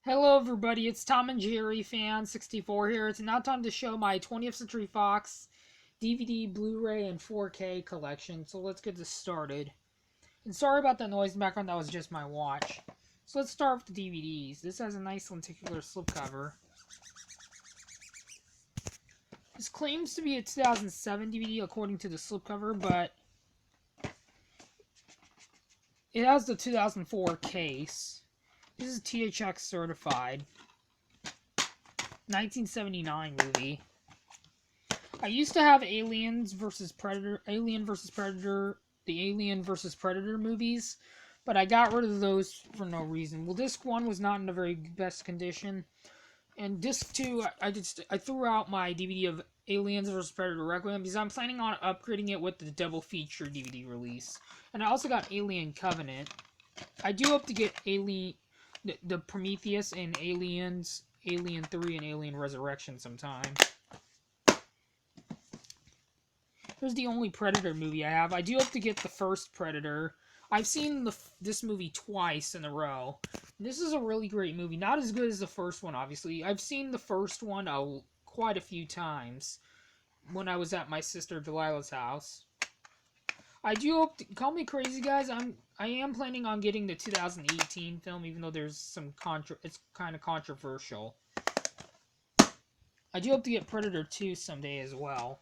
Hello everybody, it's Tom and Jerry Fan 64 here. It's now time to show my 20th Century Fox DVD, Blu Ray, and 4K collection. So let's get this started. And sorry about that noise in the background, that was just my watch. So let's start with the DVDs. This has a nice lenticular slipcover. This claims to be a 2007 DVD according to the slipcover, but it has the 2004 case. This is THX certified. 1979 movie. I used to have Alien vs. Predator, the Alien vs. Predator movies, but I got rid of those for no reason. Well, disc 1 was not in the very best condition, and disc 2, I threw out my DVD of Aliens vs. Predator Requiem because I'm planning on upgrading it with the double feature DVD release. And I also got Alien Covenant. I do hope to get the Prometheus and Aliens, Alien 3, and Alien Resurrection sometime. Here's the only Predator movie I have. I do hope to get the first Predator. I've seen this movie twice in a row. This is a really great movie. Not as good as the first one, obviously. I've seen the first one quite a few times when I was at my sister Delilah's house. I do hope call me crazy, guys. I am planning on getting the 2018 film, even though there's some it's kind of controversial. I do hope to get Predator 2 someday as well.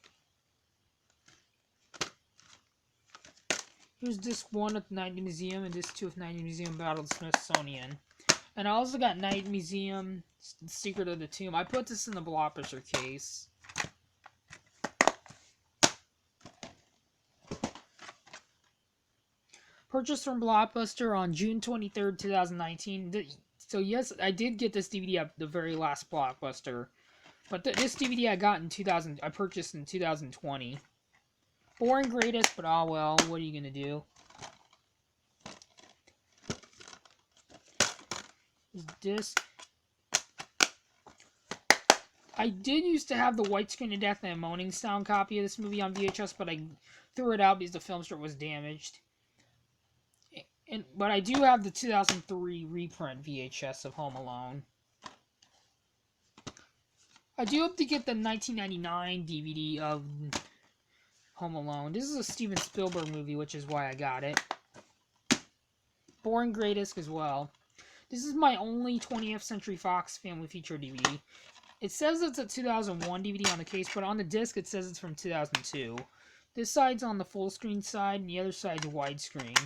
Here's disc 1 of Night Museum and disc 2 of Night Museum Battle of the Smithsonian. And I also got Night Museum, Secret of the Tomb. I put this in the Blockbuster case. Purchased from Blockbuster on June 23rd, 2019. So yes, I did get this DVD at the very last Blockbuster. But this DVD I purchased in 2020. Boring greatest, but oh well, what are you gonna do? This I did used to have the widescreen of death and moaning sound copy of this movie on VHS, but I threw it out because the film strip was damaged. But I do have the 2003 reprint VHS of Home Alone. I do hope to get the 1999 DVD of Home Alone. This is a Steven Spielberg movie, which is why I got it. Boring greatest as well. This is my only 20th Century Fox Family Feature DVD. It says it's a 2001 DVD on the case, but on the disc it says it's from 2002. This side's on the full screen side, and the other side's widescreen.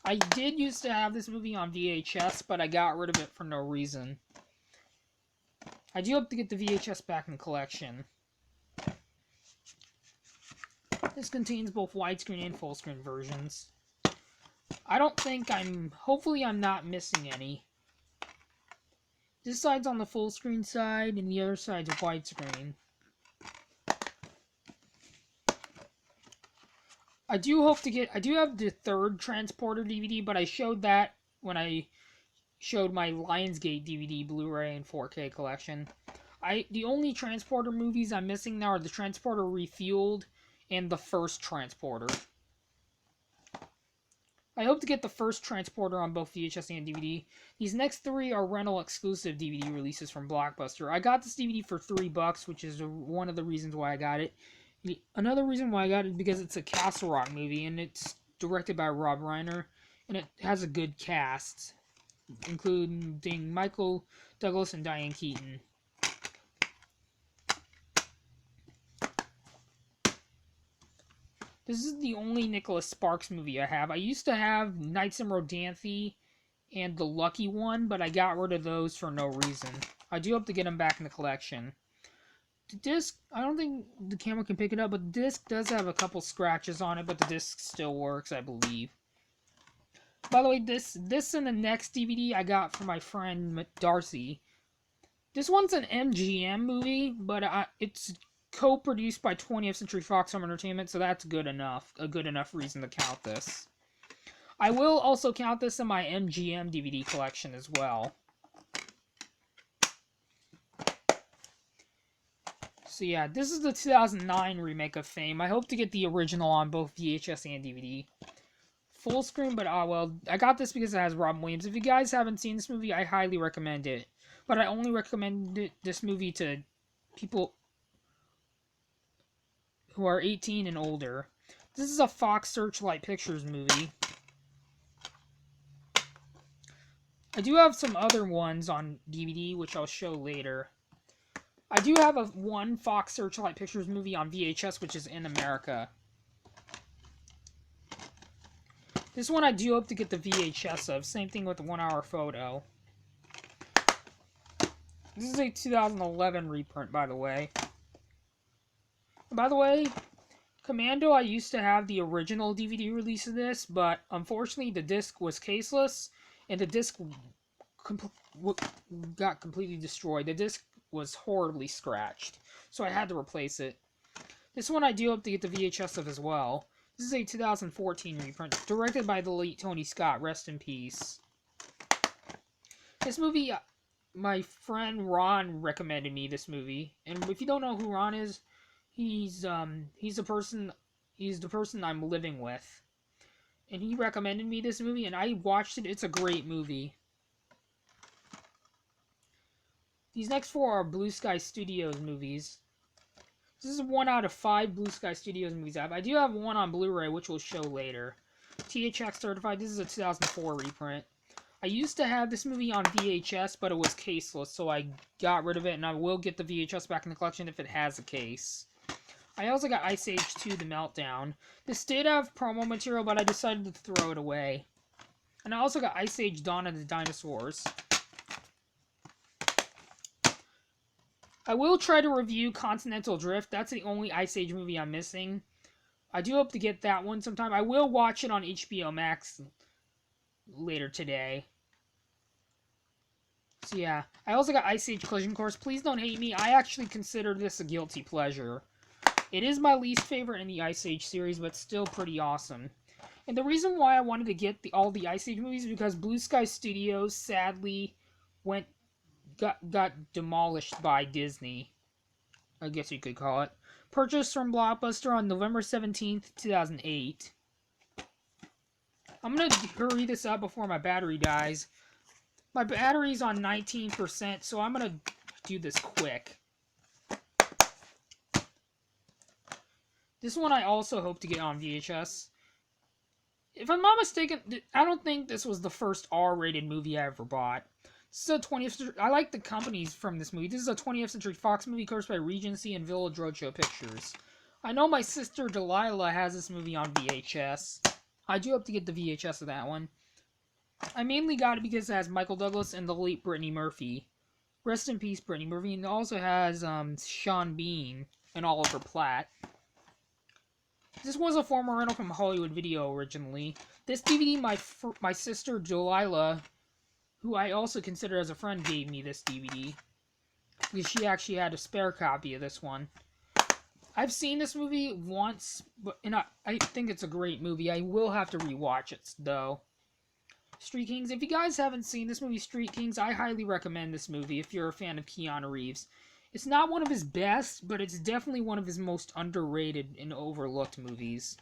I did used to have this movie on VHS, but I got rid of it for no reason. I do hope to get the VHS back in the collection. This contains both widescreen and full screen versions. Hopefully I'm not missing any. This side's on the full screen side, and the other side's widescreen. I do have the third Transporter DVD, but I showed that when I showed my Lionsgate DVD, Blu Ray, and 4K collection. The only Transporter movies I'm missing now are the Transporter Refueled and the first Transporter. I hope to get the first Transporter on both VHS and DVD. These next three are rental exclusive DVD releases from Blockbuster. I got this DVD for $3, which is one of the reasons why I got it. Another reason why I got it is because it's a Castle Rock movie, and it's directed by Rob Reiner, and it has a good cast, including Michael Douglas and Diane Keaton. This is the only Nicholas Sparks movie I have. I used to have Nights in Rodanthe and The Lucky One, but I got rid of those for no reason. I do hope to get them back in the collection. The disc, I don't think the camera can pick it up, but the disc does have a couple scratches on it, but the disc still works, I believe. By the way, this and the next DVD I got from my friend Darcy. This one's an MGM movie, but it's co-produced by 20th Century Fox Home Entertainment, so that's good enough. A good enough reason to count this. I will also count this in my MGM DVD collection as well. So yeah, this is the 2009 remake of Fame. I hope to get the original on both VHS and DVD. full screen, but well, I got this because it has Robin Williams. If you guys haven't seen this movie, I highly recommend it. But I only recommend this movie to people who are 18 and older. This is a Fox Searchlight Pictures movie. I do have some other ones on DVD, which I'll show later. I do have one Fox Searchlight Pictures movie on VHS, which is In America. This one I do hope to get the VHS of. Same thing with the 1 Hour Photo. This is a 2011 reprint, by the way. By the way, Commando, I used to have the original DVD release of this, but unfortunately the disc was caseless, and the disc got completely destroyed. The disc was horribly scratched, so I had to replace it. This one I do hope to get the VHS of as well. This is a 2014 reprint, directed by the late Tony Scott, rest in peace. This movie, my friend Ron recommended me this movie, and if you don't know who Ron is, he's the person I'm living with, and he recommended me this movie, and I watched it. It's a great movie. These next 4 are Blue Sky Studios movies. This is 1 out of 5 Blue Sky Studios movies I have. I do have one on Blu Ray, which we'll show later. THX certified. This is a 2004 reprint. I used to have this movie on VHS, but it was caseless, so I got rid of it, and I will get the VHS back in the collection if it has a case. I also got Ice Age 2: The Meltdown. This did have promo material, but I decided to throw it away. And I also got Ice Age: Dawn of the Dinosaurs. I will try to review Continental Drift. That's the only Ice Age movie I'm missing. I do hope to get that one sometime. I will watch it on HBO Max later today. So yeah. I also got Ice Age Collision Course. Please don't hate me. I actually consider this a guilty pleasure. It is my least favorite in the Ice Age series, but still pretty awesome. And the reason why I wanted to get all the Ice Age movies is because Blue Sky Studios sadly got demolished by Disney, I guess you could call it. Purchased from Blockbuster on November 17th, 2008. I'm going to hurry this up before my battery dies. My battery's on 19%, so I'm going to do this quick. This one I also hope to get on VHS. If I'm not mistaken, I don't think this was the first R-rated movie I ever bought. This is a 20th century. I like the companies from this movie. This is a 20th Century Fox movie, produced by Regency and Village Roadshow Pictures. I know my sister Delilah has this movie on VHS. I do hope to get the VHS of that one. I mainly got it because it has Michael Douglas and the late Brittany Murphy. Rest in peace, Brittany Murphy. And it also has Sean Bean and Oliver Platt. This was a former rental from Hollywood Video originally. This DVD, my sister Delilah, who I also consider as a friend, gave me this DVD. Because she actually had a spare copy of this one. I've seen this movie once, and I think it's a great movie. I will have to rewatch it, though. Street Kings. If you guys haven't seen this movie, Street Kings, I highly recommend this movie if you're a fan of Keanu Reeves. It's not one of his best, but it's definitely one of his most underrated and overlooked movies.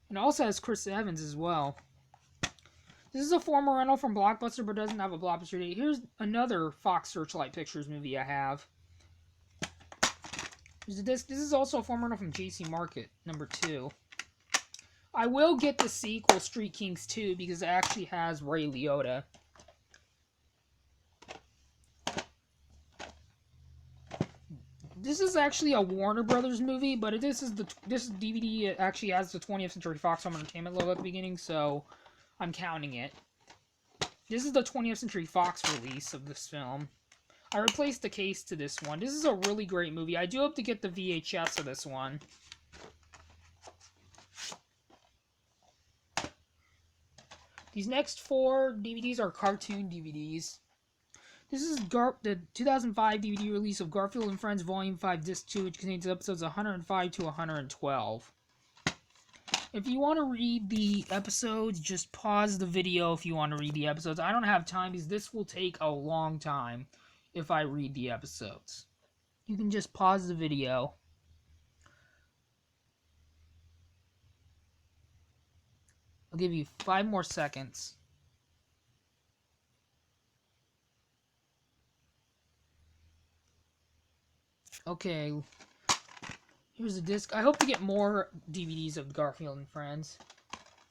And it also has Chris Evans as well. This is a former rental from Blockbuster, but doesn't have a Blockbuster date. Here's another Fox Searchlight Pictures movie I have. This is also a former rental from JC Market, number 2. I will get the sequel, Street Kings 2, because it actually has Ray Liotta. This is actually a Warner Brothers movie, but this DVD it actually has the 20th Century Fox Home Entertainment logo at the beginning, so I'm counting it. This is the 20th Century Fox release of this film. I replaced the case to this one. This is a really great movie. I do hope to get the VHS of this one. These next 4 DVDs are cartoon DVDs. This is the 2005 DVD release of Garfield and Friends Volume 5 Disc 2, which contains episodes 105 to 112. If you want to read the episodes, just pause the video if you want to read the episodes. I don't have time because this will take a long time if I read the episodes. You can just pause the video. I'll give you 5 more seconds. Okay, here's the disc. I hope to get more DVDs of Garfield and Friends.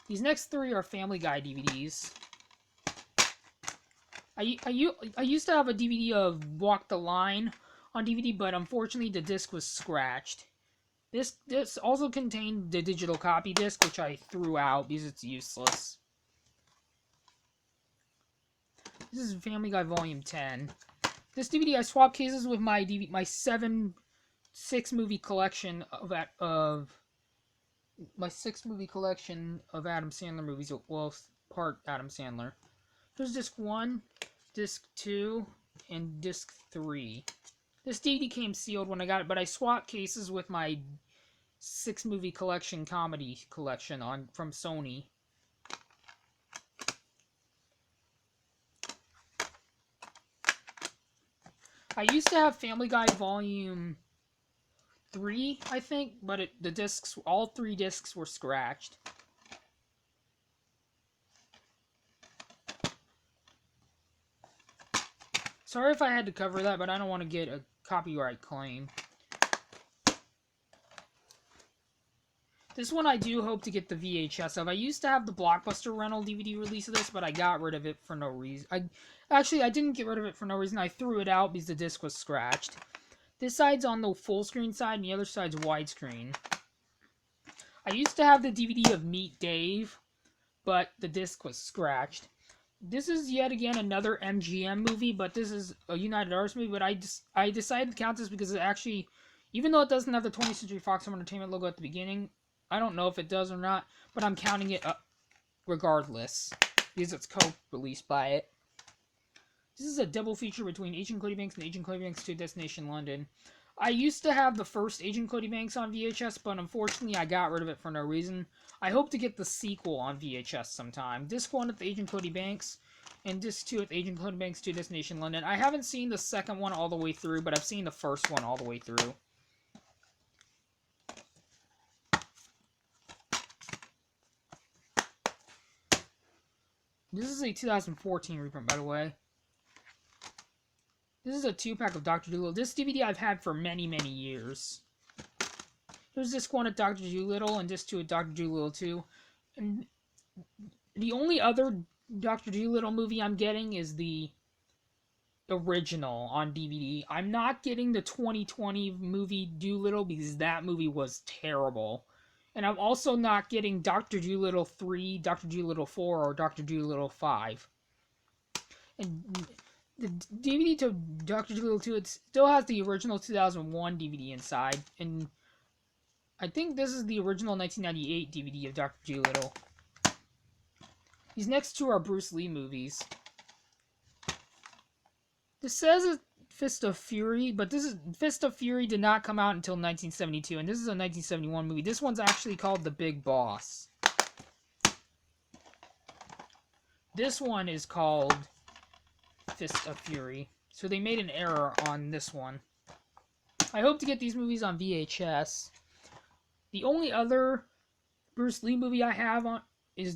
These next 3 are Family Guy DVDs. I used to have a DVD of Walk the Line on DVD, but unfortunately the disc was scratched. This also contained the digital copy disc, which I threw out because it's useless. This is Family Guy Volume 10. This DVD I swapped cases with my 6-movie collection of my 6-movie collection of Adam Sandler movies. Well, part Adam Sandler. Here's disc 1, disc 2, and disc 3. This DVD came sealed when I got it, but I swapped cases with my 6-movie collection comedy collection from Sony. I used to have Family Guy Volume 3, I think, but all 3 discs were scratched. Sorry if I had to cover that, but I don't want to get a copyright claim. This one I do hope to get the VHS of. I used to have the Blockbuster rental DVD release of this, but I got rid of it for no reason. I didn't get rid of it for no reason. I threw it out because the disc was scratched. This side's on the full screen side, and the other side's widescreen. I used to have the DVD of Meet Dave, but the disc was scratched. This is yet again another MGM movie, but this is a United Artists movie, but I decided to count this because it actually, even though it doesn't have the 20th Century Fox Home Entertainment logo at the beginning, I don't know if it does or not, but I'm counting it regardless, because it's co-released by it. This is a double feature between Agent Cody Banks and Agent Cody Banks 2 Destination London. I used to have the first Agent Cody Banks on VHS, but unfortunately I got rid of it for no reason. I hope to get the sequel on VHS sometime. Disc 1 with Agent Cody Banks, and Disc 2 with Agent Cody Banks 2 Destination London. I haven't seen the second one all the way through, but I've seen the first one all the way through. This is a 2014 reprint, by the way. This is a 2-pack of Dr. Dolittle. This DVD I've had for many, many years. Here's disc 1 at Dr. Dolittle and disc 2 at Dr. Dolittle 2. And the only other Dr. Dolittle movie I'm getting is the original on DVD. I'm not getting the 2020 movie Dolittle because that movie was terrible. And I'm also not getting Dr. Dolittle 3, Dr. Dolittle 4, or Dr. Dolittle 5. And the DVD to Dr. Dolittle 2, it still has the original 2001 DVD inside. And I think this is the original 1998 DVD of Dr. Dolittle. These next 2 are Bruce Lee movies. This says it's Fist of Fury, but Fist of Fury did not come out until 1972, and this is a 1971 movie. This one's actually called The Big Boss. This one is called Fist of Fury, so they made an error on this one. I hope to get these movies on VHS. The only other Bruce Lee movie I have on is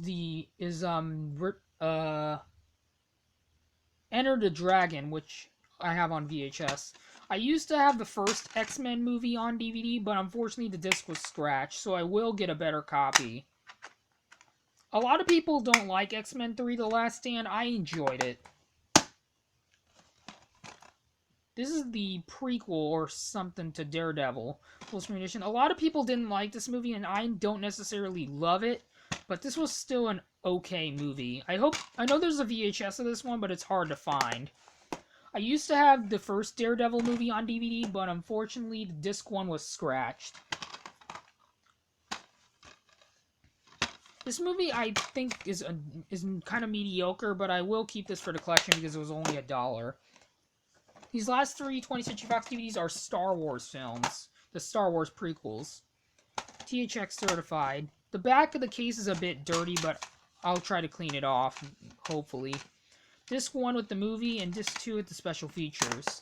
Enter the Dragon, which I have on VHS. I used to have the first X-Men movie on DVD, but unfortunately the disc was scratched, so I will get a better copy. A lot of people don't like X-Men 3: The Last Stand. I enjoyed it. This is the prequel or something to Daredevil full screen edition. A lot of people didn't like this movie, and I don't necessarily love it, but this was still an okay movie. I know there's a VHS of this one, but it's hard to find. I used to have the first Daredevil movie on DVD, but unfortunately the disc 1 was scratched. This movie I think is kind of mediocre, but I will keep this for the collection because it was only $1. These last 3 20th Century Fox DVDs are Star Wars films, the Star Wars prequels. THX certified. The back of the case is a bit dirty, but I'll try to clean it off, hopefully. Disc 1 with the movie, and Disc 2 with the special features.